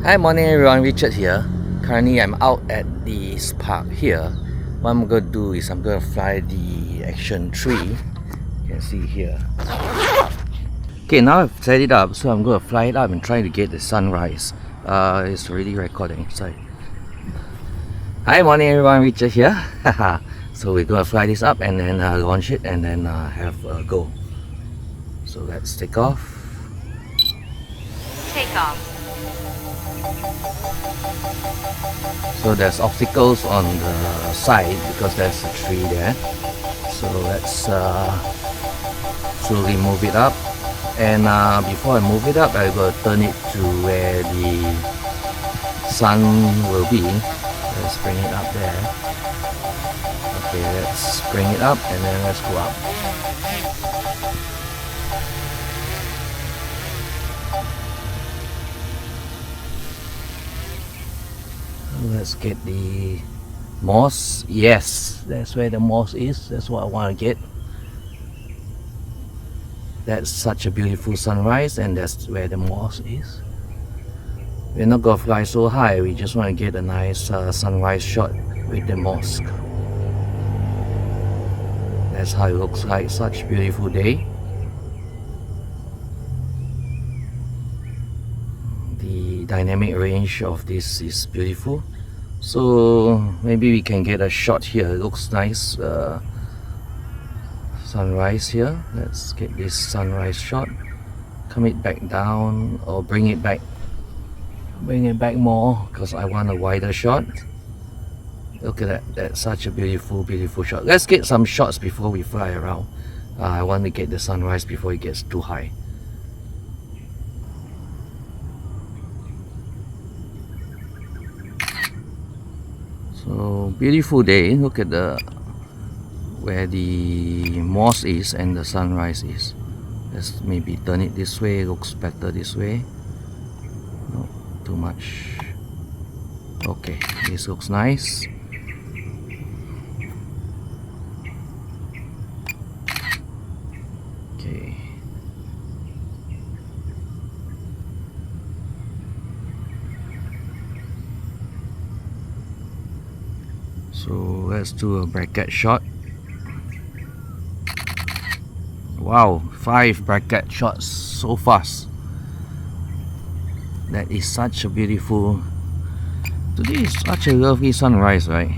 Hi, morning everyone, Richard here. Currently I'm out at this park here. What I'm going to do is I'm going to fly the Action 3. You can see here. Okay, now I've set it up, so I'm going to fly it up and try to get the sunrise. It's already recording, sorry. Hi, morning everyone, Richard here. So we're going to fly this up and then launch it and then have a go. So let's take off. Take off. So there's obstacles on the side because there's a tree there. So let's slowly move it up. And before I move it up, I will turn it to where the sun will be. Let's bring it up there. Okay, let's bring it up and then let's go up. Let's get the moss. Yes, that's where the moss is. That's what I want to get. That's such a beautiful sunrise, and that's where the moss is. We're not gonna fly so high, we just want to get a nice sunrise shot with the moss. That's how it looks like. Such a beautiful day. The dynamic range of this is beautiful. So maybe we can get a shot here. It looks nice. Sunrise here. Let's get this sunrise shot. Come it back down or bring it back more because I want a wider shot. Look at that. That's such a beautiful shot. Let's get some shots before we fly around. I want to get the sunrise before it gets too high. So beautiful day. Look at where the moss is and the sunrise is. Let's maybe turn it this way. It looks better this way. No, too much. Okay, this looks nice. Okay. So let's do a bracket shot. Wow, 5 bracket shots so fast. That is such a beautiful. Today is such a lovely sunrise, right?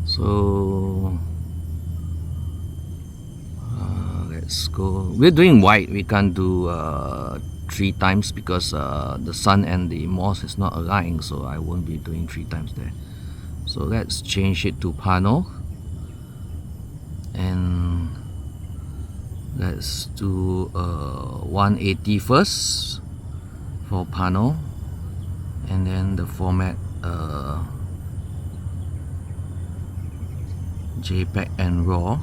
So let's go. We're doing white. We can't do 3 times because the sun and the moss is not aligned, so I won't be doing 3 times there. So let's change it to Pano and let's do 180 first for Pano, and then the format JPEG and RAW.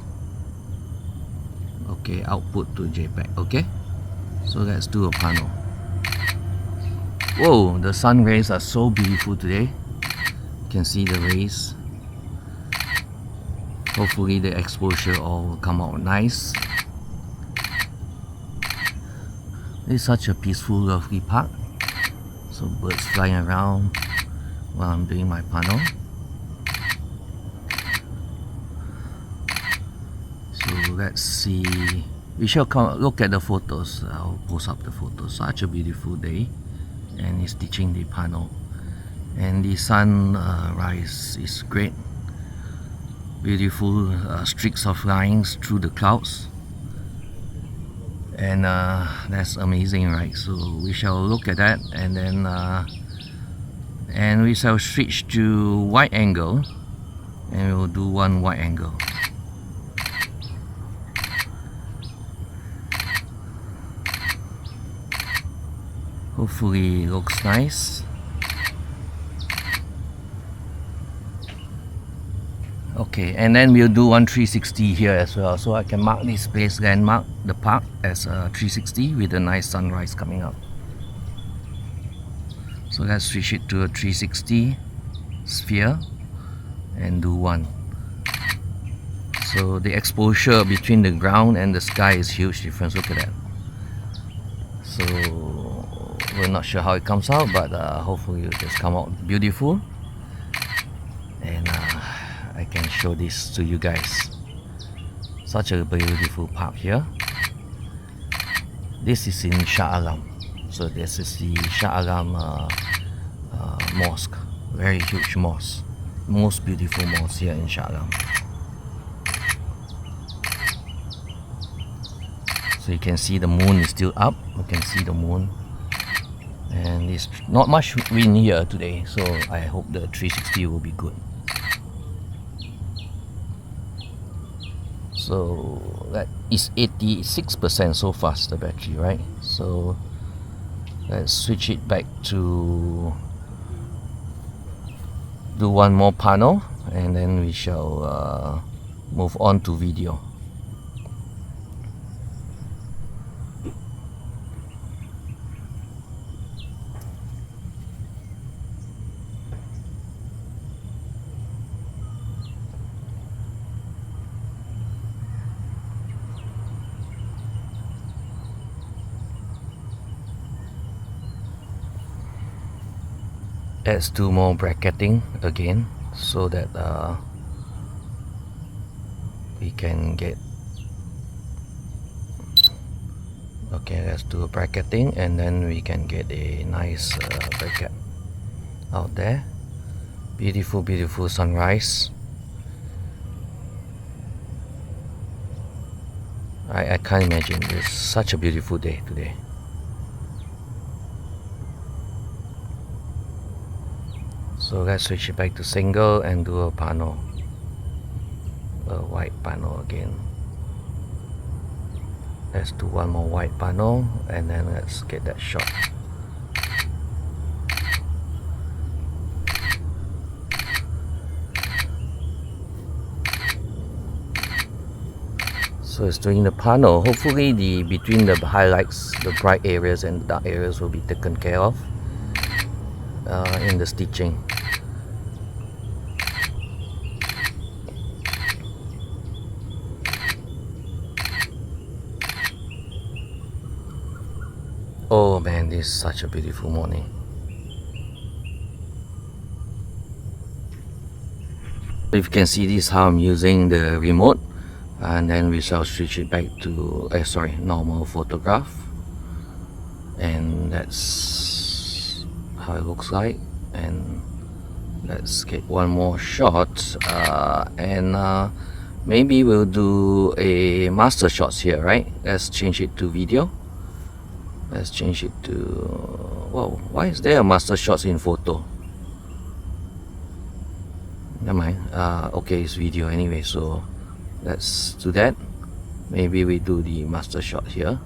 Okay, output to JPEG. Okay, so let's do a Pano. Whoa, the sun rays are so beautiful today. You can see the rays. Hopefully the exposure all will come out nice. It's such a peaceful, lovely park. So birds flying around while I'm doing my Pano. So let's see. We shall look at the photos. I'll post up the photos. Such a beautiful day, and it's teaching the Pano. And the sunrise is great. Beautiful streaks of lines through the clouds, and that's amazing, right? So we shall look at that, and then and we shall switch to wide angle, and we'll do one wide angle. Hopefully it looks nice. Okay, and then we'll do one 360 here as well, so I can mark this place, landmark the park as a 360 with a nice sunrise coming up. So let's switch it to a 360 sphere and do one. So the exposure between the ground and the sky is huge difference. Look at that. So we're not sure how it comes out, but hopefully it just come out beautiful, and I can show this to you guys. Such a beautiful park here. This is in Shah Alam. So this is the Shah Alam mosque. Very huge mosque. Most beautiful mosque here in Shah Alam. So you can see the moon is still up. You can see the moon. And there's not much wind here today, so I hope the 360 will be good. So that is 86% so fast, the battery, right? So let's switch it back to do one more panel, and then we shall move on to video. Let's do more bracketing again, so that we can get. Okay, let's do a bracketing, and then we can get a nice bracket out there. Beautiful, beautiful sunrise. I can't imagine. It's such a beautiful day today. So let's switch it back to single and do a panel, a white panel again. Let's do one more white panel, and then let's get that shot. So it's doing the panel. Hopefully the between the highlights, the bright areas and the dark areas will be taken care of in the stitching. Oh man, this is such a beautiful morning. If you can see, this is how I'm using the remote, and then we shall switch it back to normal photograph, and that's how it looks like. And let's get one more shot, and maybe we'll do a master shots here, right? Let's change it to video. Let's change it to, whoa, why is there a master shots in photo? Never mind. Okay, it's video anyway, so let's do that. Maybe we do the master shot here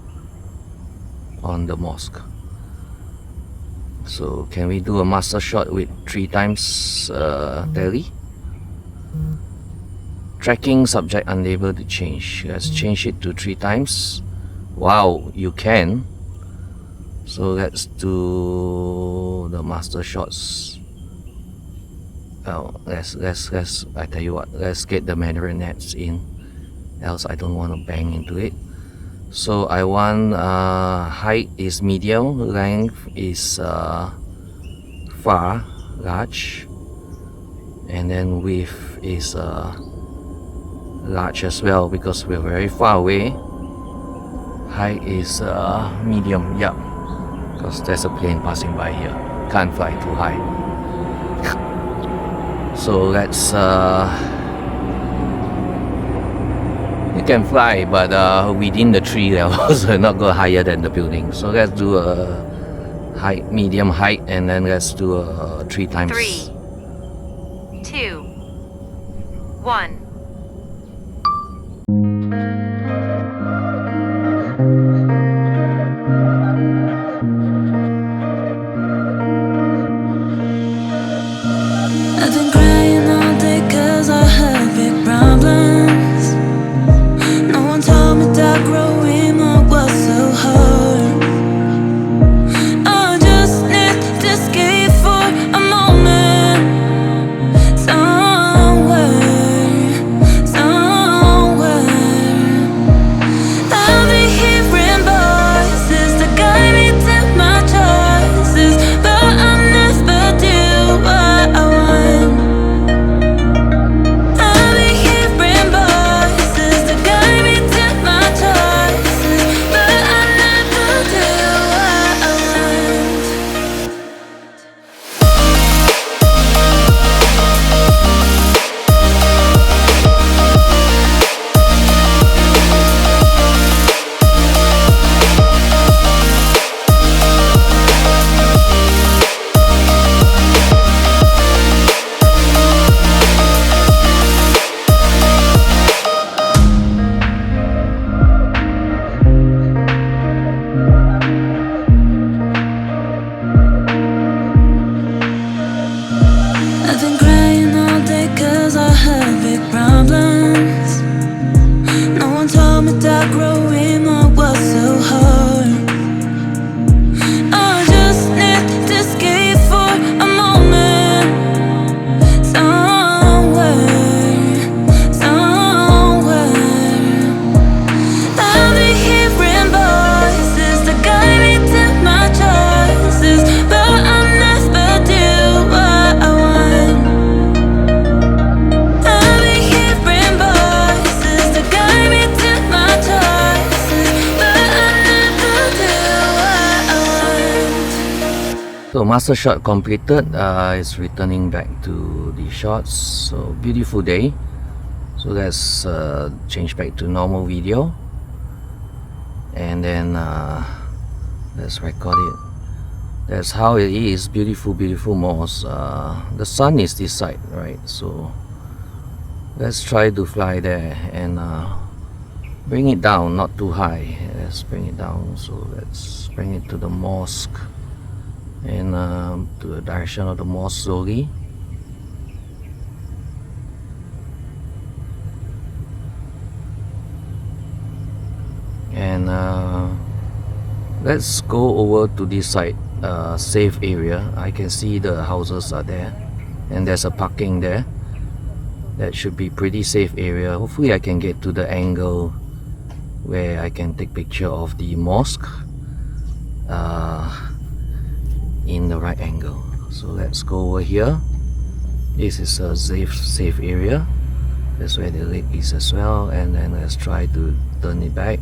on the mosque. So can we do a master shot with 3 times tele? Tracking subject unable to change. Let's change it to 3 times. Wow, you can. So let's do the master shots. Oh, let's I tell you what, let's get the marionettes in, else I don't want to bang into it. So I want height is medium, length is far, large, and then width is large as well, because we're very far away. Height is medium, yeah, because there's a plane passing by here, can't fly too high. So let's you can fly, but within the tree levels, not go higher than the building. So let's do a height, medium height, and then let's do a 3 times. 3, 2, 1. I've been crying all day 'cause I had big problems. No one told me that growing up was so hard. I just need to escape for a moment, somewhere. I'll be here. So master shot completed. It's returning back to the shots. So beautiful day. So let's change back to normal video, and then let's record it. That's how it is. Beautiful, beautiful moss. The sun is this side, right? So let's try to fly there and bring it down, not too high. Let's bring it down. So let's bring it to the mosque and to the direction of the mosque slowly. And let's go over to this side, safe area. I can see the houses are there, and there's a parking there. That should be pretty safe area. Hopefully I can get to the angle where I can take picture of the mosque in the right angle. So let's go over here. This is a safe area. That's where the lake is as well. And then let's try to turn it back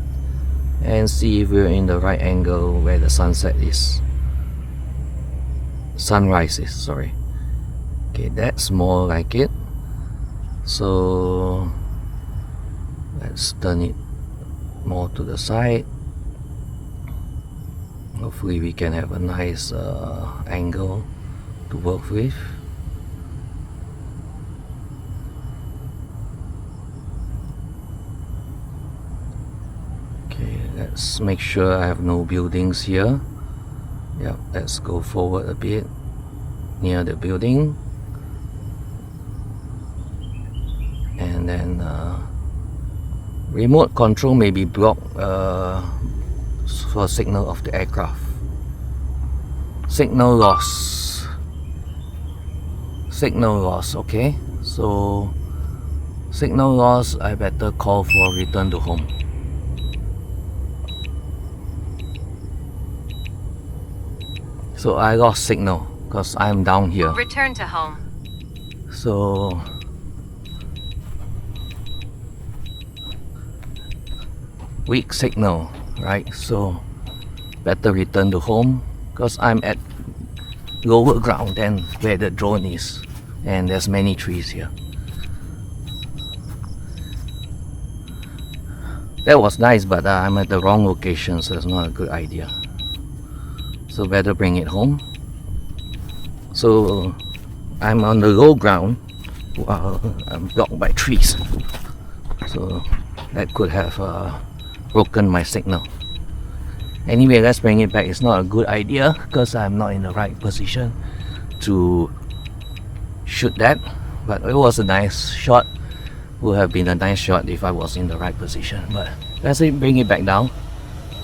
and see if we're in the right angle where the sunset is. Sunrise is, sorry. Okay, that's more like it. So let's turn it more to the side. Hopefully we can have a nice angle to work with. Okay, let's make sure I have no buildings here. Yeah, let's go forward a bit near the building. And then remote control may be blocked for signal of the aircraft. Signal loss. Signal loss, okay. So signal loss, I better call for return to home. So I lost signal because I'm down here. Return to home. So weak signal, right? So better return to home because I'm at lower ground than where the drone is, and there's many trees here. That was nice, but I'm at the wrong location, so it's not a good idea. So better bring it home. So I'm on the low ground while I'm blocked by trees, so that could have broken my signal. Anyway, let's bring it back. It's not a good idea because I'm not in the right position to shoot that, but it was a nice shot. Would have been a nice shot if I was in the right position. But let's bring it back down.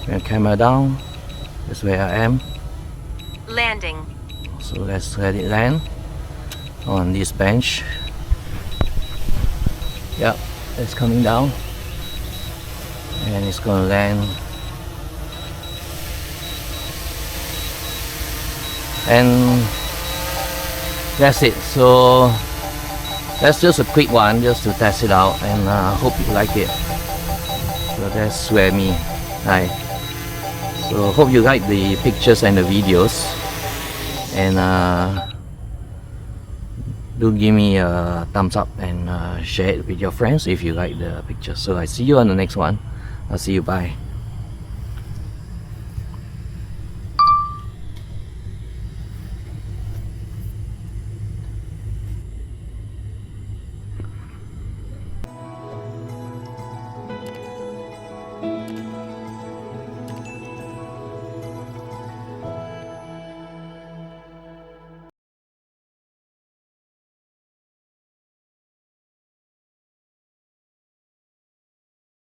Bring the camera down. That's where I am. Landing. So let's let it land on this bench. Yep, it's coming down. And it's gonna land, and that's it. So that's just a quick one just to test it out, and hope you like it. So that's where me. Hi. So hope you like the pictures and the videos, and do give me a thumbs up and share it with your friends if you like the picture. So I see you on the next one. I'll see you. Bye.